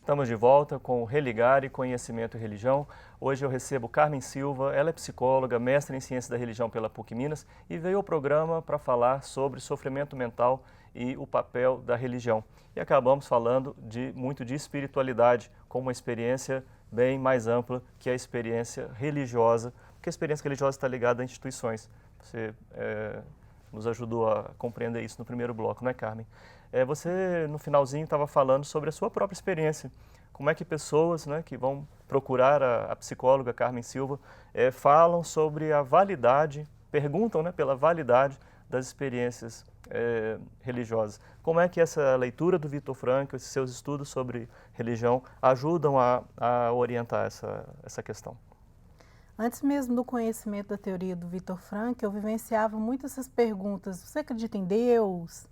Estamos de volta com o Religare, Conhecimento e Religião. Hoje eu recebo Carmen Silva, ela é psicóloga, mestre em Ciências da Religião pela PUC Minas e veio ao programa para falar sobre sofrimento mental e o papel da religião. E acabamos falando muito de espiritualidade, com uma experiência bem mais ampla que a experiência religiosa, porque a experiência religiosa está ligada a instituições. Você nos ajudou a compreender isso no primeiro bloco, não é, Carmen? Você, no finalzinho, estava falando sobre a sua própria experiência. Como é que pessoas, né, que vão procurar a psicóloga Carmen Silva falam sobre a validade, perguntam, né, pela validade das experiências religiosas. Como é que essa leitura do Viktor Frankl, esses seus estudos sobre religião, ajudam a orientar essa questão? Antes mesmo do conhecimento da teoria do Viktor Frankl, eu vivenciava muito essas perguntas. Você acredita em Deus?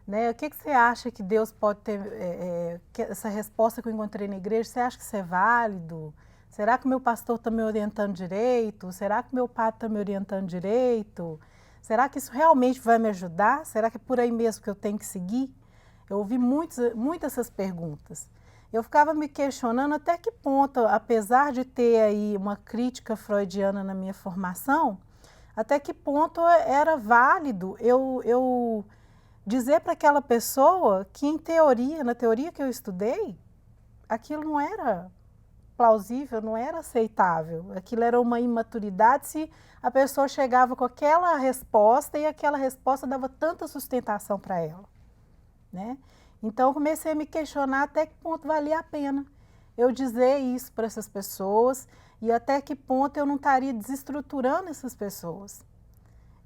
Né? O que você acha que Deus pode ter, essa resposta que eu encontrei na igreja, você acha que isso é válido? Será que o meu pastor está me orientando direito? Será que o meu padre está me orientando direito? Será que isso realmente vai me ajudar? Será que é por aí mesmo que eu tenho que seguir? Eu ouvi muitas essas perguntas. Eu ficava me questionando até que ponto, apesar de ter aí uma crítica freudiana na minha formação, até que ponto era válido eu dizer para aquela pessoa que, em teoria, na teoria que eu estudei, aquilo não era plausível, não era aceitável. Aquilo era uma imaturidade se a pessoa chegava com aquela resposta e aquela resposta dava tanta sustentação para ela, né? Então, eu comecei a me questionar até que ponto valia a pena eu dizer isso para essas pessoas e até que ponto eu não estaria desestruturando essas pessoas.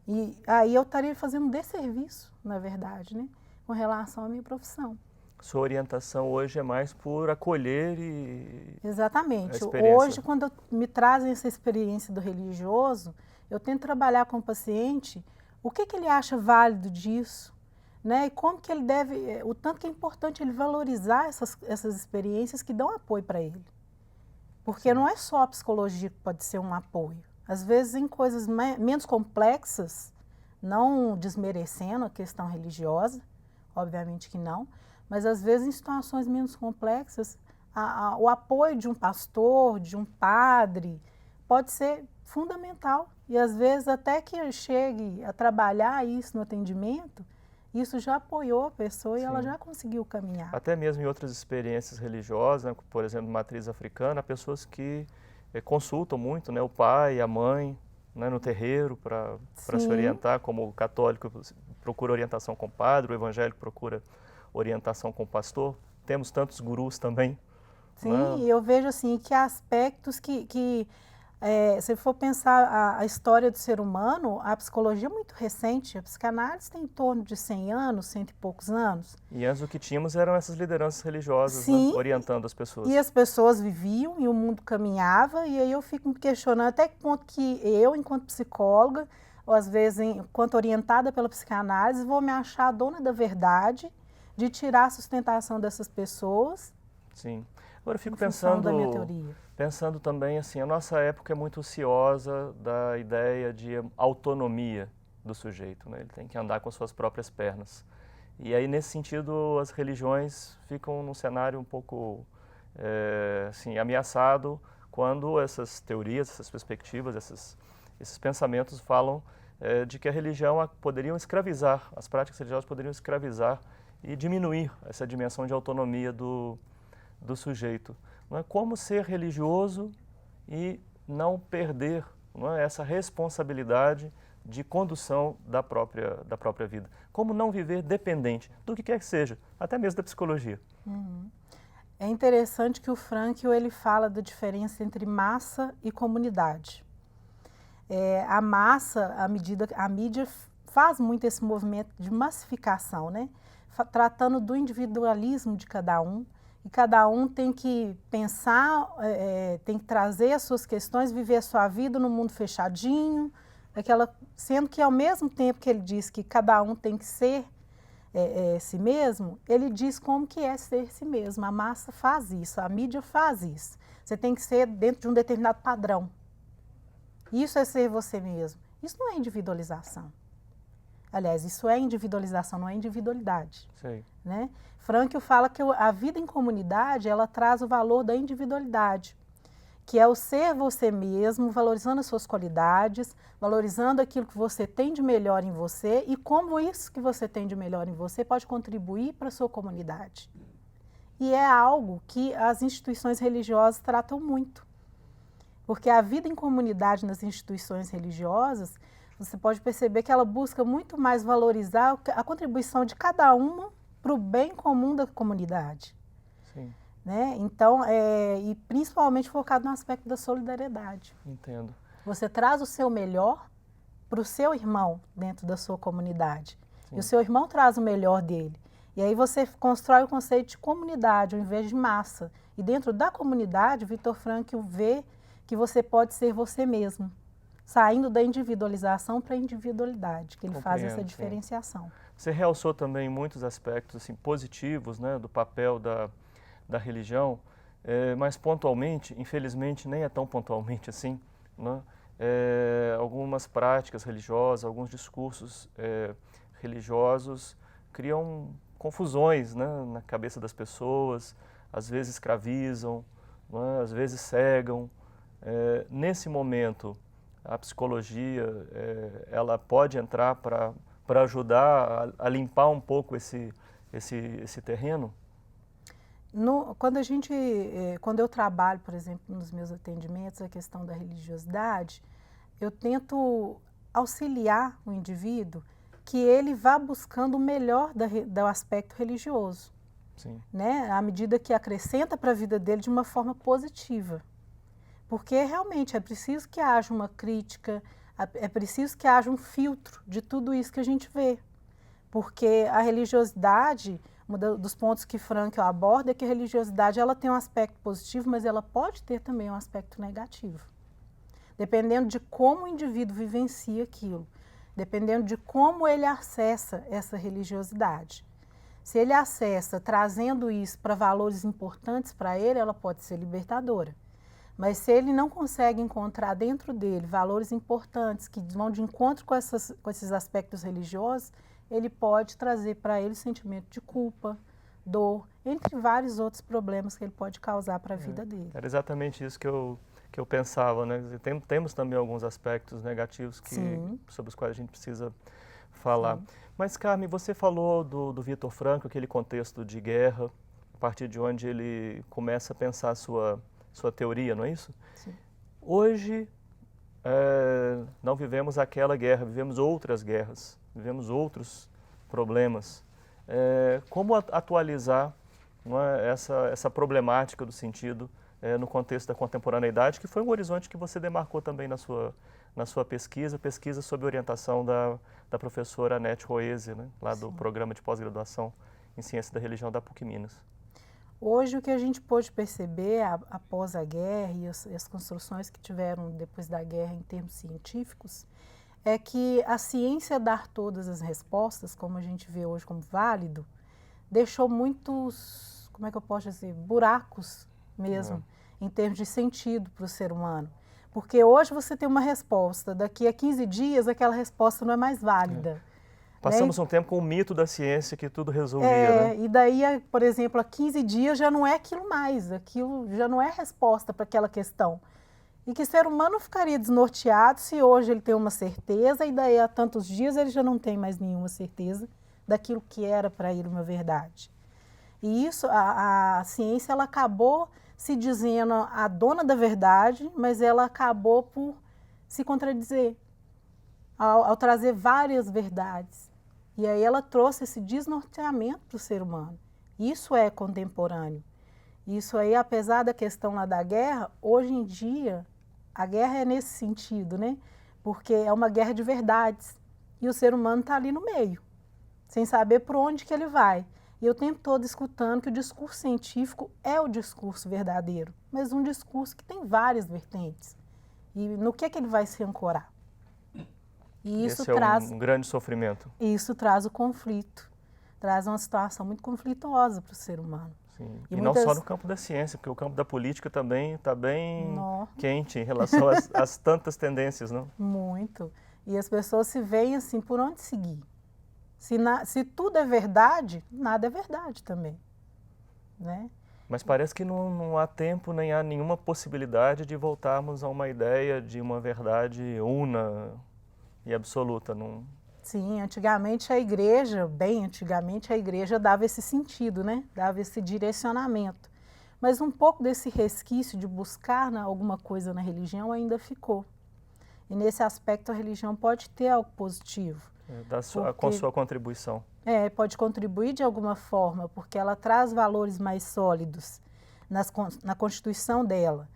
E aí eu estaria fazendo um desserviço, na verdade, né, com relação à minha profissão. Sua orientação hoje é mais por acolher e... Exatamente. Hoje, quando me trazem essa experiência do religioso, eu tento trabalhar com o paciente o que ele acha válido disso, né, e como que ele deve, o tanto que é importante ele valorizar essas experiências que dão apoio para ele. Porque Sim. Não é só a psicologia que pode ser um apoio. Às vezes, em coisas menos complexas, não desmerecendo a questão religiosa, obviamente que não, mas às vezes em situações menos complexas, o apoio de um pastor, de um padre, pode ser fundamental. E às vezes até que eu chegue a trabalhar isso no atendimento, isso já apoiou a pessoa e Sim. Ela já conseguiu caminhar. Até mesmo em outras experiências religiosas, né, por exemplo, matriz africana, há pessoas que consultam muito, né, o pai, a mãe, né, no terreiro para se orientar, como o católico procura orientação com o padre, o evangélico procura orientação com o pastor. Temos tantos gurus também. Sim, né? Eu vejo assim que há aspectos se for pensar a história do ser humano, a psicologia é muito recente, a psicanálise tem em torno de 100 anos, 100 e poucos anos. E antes o que tínhamos eram essas lideranças religiosas, né, orientando as pessoas. E as pessoas viviam e o mundo caminhava, e aí eu fico me questionando até que ponto que eu, enquanto psicóloga, ou às vezes enquanto orientada pela psicanálise, vou me achar a dona da verdade, de tirar a sustentação dessas pessoas. Sim. Agora eu fico pensando também assim, a nossa época é muito ociosa da ideia de autonomia do sujeito, né? Ele tem que andar com as suas próprias pernas. E aí, nesse sentido, as religiões ficam num cenário um pouco assim, ameaçado quando essas teorias, essas perspectivas, esses pensamentos falam de que a religião poderiam escravizar, as práticas religiosas poderiam escravizar e diminuir essa dimensão de autonomia do sujeito. Não é? Como ser religioso e não perder, não é, essa responsabilidade de condução da própria vida. Como não viver dependente do que quer que seja, até mesmo da psicologia. Uhum. É interessante que o Frankl ele fala da diferença entre massa e comunidade. A massa, a mídia faz muito esse movimento de massificação, né? Tratando do individualismo de cada um, e cada um tem que pensar, tem que trazer as suas questões, viver a sua vida no mundo fechadinho, sendo que ao mesmo tempo que ele diz que cada um tem que ser si mesmo, ele diz como que é ser si mesmo. A massa faz isso, a mídia faz isso. Você tem que ser dentro de um determinado padrão. Isso é ser você mesmo. Isso não é individualização. Aliás, isso é individualização, não é individualidade. Sei. Né? Frankl fala que a vida em comunidade, ela traz o valor da individualidade, que é o ser você mesmo, valorizando as suas qualidades, valorizando aquilo que você tem de melhor em você e como isso que você tem de melhor em você pode contribuir para a sua comunidade. E é algo que as instituições religiosas tratam muito, porque a vida em comunidade nas instituições religiosas, você pode perceber que ela busca muito mais valorizar a contribuição de cada uma para o bem comum da comunidade. Sim. Né? Então, e principalmente focado no aspecto da solidariedade. Entendo. Você traz o seu melhor para o seu irmão dentro da sua comunidade. Sim. E o seu irmão traz o melhor dele. E aí você constrói o conceito de comunidade, ao invés de massa. E dentro da comunidade, Viktor Frankl vê que você pode ser você mesmo, saindo da individualização para a individualidade, que ele faz essa diferenciação. Você realçou também muitos aspectos assim, positivos, né, do papel da religião, mas pontualmente, infelizmente, nem é tão pontualmente assim, né? Algumas práticas religiosas, alguns discursos religiosos criam confusões, né, na cabeça das pessoas, às vezes escravizam, né, às vezes cegam. Nesse momento, a psicologia ela pode entrar para ajudar a limpar um pouco esse terreno? Quando eu trabalho, por exemplo, nos meus atendimentos, a questão da religiosidade, eu tento auxiliar o indivíduo que ele vá buscando o melhor do aspecto religioso, Sim. Né? À medida que acrescenta para a vida dele de uma forma positiva. Porque realmente é preciso que haja uma crítica, é preciso que haja um filtro de tudo isso que a gente vê. Porque a religiosidade, um dos pontos que Frankl aborda é que a religiosidade ela tem um aspecto positivo, mas ela pode ter também um aspecto negativo. Dependendo de como o indivíduo vivencia aquilo, dependendo de como ele acessa essa religiosidade. Se ele acessa trazendo isso para valores importantes para ele, ela pode ser libertadora. Mas se ele não consegue encontrar dentro dele valores importantes que vão de encontro com esses aspectos religiosos, ele pode trazer para ele sentimento de culpa, dor, entre vários outros problemas que ele pode causar para a vida dele. Era exatamente isso que eu pensava, né? Temos também alguns aspectos negativos sobre os quais a gente precisa falar. Sim. Mas, Carmen, você falou do Viktor Frankl, aquele contexto de guerra, a partir de onde ele começa a pensar a sua teoria, não é isso? Sim. Hoje, não vivemos aquela guerra, vivemos outras guerras, vivemos outros problemas. Como atualizar, não é, essa problemática do sentido no contexto da contemporaneidade, que foi um horizonte que você demarcou também na sua pesquisa sob orientação da professora Anete Roese, né, lá do programa de pós-graduação em Ciência da Religião da PUC Minas. Hoje, o que a gente pôde perceber após a guerra e as construções que tiveram depois da guerra em termos científicos, é que a ciência dar todas as respostas, como a gente vê hoje como válido, deixou muitos, como é que eu posso dizer, buracos mesmo, em termos de sentido para o ser humano. Porque hoje você tem uma resposta, daqui a 15 dias aquela resposta não é mais válida. Passamos um tempo com o mito da ciência que tudo resolvia, né? E daí, por exemplo, há 15 dias já não é aquilo mais, aquilo já não é resposta para aquela questão. E que o ser humano ficaria desnorteado se hoje ele tem uma certeza e daí a tantos dias ele já não tem mais nenhuma certeza daquilo que era para ele uma verdade. E isso, a ciência ela acabou se dizendo a dona da verdade, mas ela acabou por se contradizer ao trazer várias verdades. E aí ela trouxe esse desnorteamento para o ser humano. Isso é contemporâneo. Isso aí, apesar da questão lá da guerra, hoje em dia, a guerra é nesse sentido, né? Porque é uma guerra de verdades. E o ser humano está ali no meio, sem saber por onde que ele vai. E eu tempo todo escutando que o discurso científico é o discurso verdadeiro, mas um discurso que tem várias vertentes. E no que ele vai se ancorar? E isso traz um grande sofrimento. Isso traz o conflito, traz uma situação muito conflituosa para o ser humano. Sim. E não só no campo da ciência, porque o campo da política também está bem quente em relação às tantas tendências, não? Muito. E as pessoas se veem assim, por onde seguir? Se tudo é verdade, nada é verdade também, né? Mas parece que não há tempo nem há nenhuma possibilidade de voltarmos a uma ideia de uma verdade una e absoluta. Não... Sim, antigamente a igreja, bem antigamente a igreja dava esse sentido, né? Dava esse direcionamento. Mas um pouco desse resquício de buscar alguma coisa na religião ainda ficou. E nesse aspecto a religião pode ter algo positivo. Com sua contribuição. Pode contribuir de alguma forma, porque ela traz valores mais sólidos na constituição dela,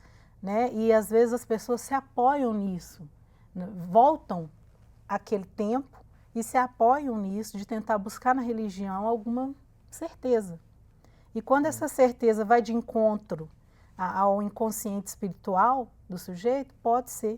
né? E às vezes as pessoas se apoiam nisso, né? Voltam àquele tempo e se apoiam nisso de tentar buscar na religião alguma certeza. E quando essa certeza vai de encontro ao inconsciente espiritual do sujeito, pode ser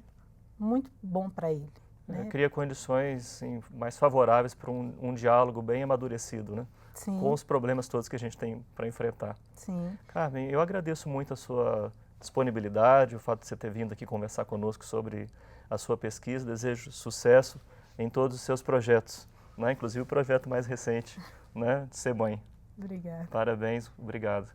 muito bom para ele. Né? Cria condições mais favoráveis para um diálogo bem amadurecido, né? Sim. Com os problemas todos que a gente tem para enfrentar. Sim. Carmen, eu agradeço muito a sua disponibilidade, o fato de você ter vindo aqui conversar conosco sobre a sua pesquisa. Desejo sucesso em todos os seus projetos, né? Inclusive o projeto mais recente, né? De ser mãe. Obrigada. Parabéns, obrigado.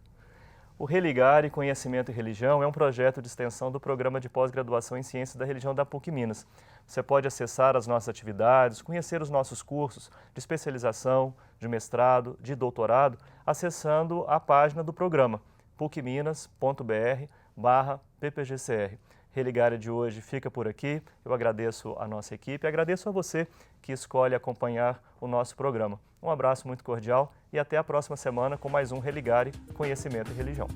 O Religare Conhecimento e Religião é um projeto de extensão do Programa de Pós-Graduação em Ciências da Religião da PUC Minas. Você pode acessar as nossas atividades, conhecer os nossos cursos de especialização, de mestrado, de doutorado, acessando a página do programa pucminas.br/ppgcr. Religare de hoje fica por aqui. Eu agradeço a nossa equipe e agradeço a você que escolhe acompanhar o nosso programa. Um abraço muito cordial e até a próxima semana com mais um Religare Conhecimento e Religião.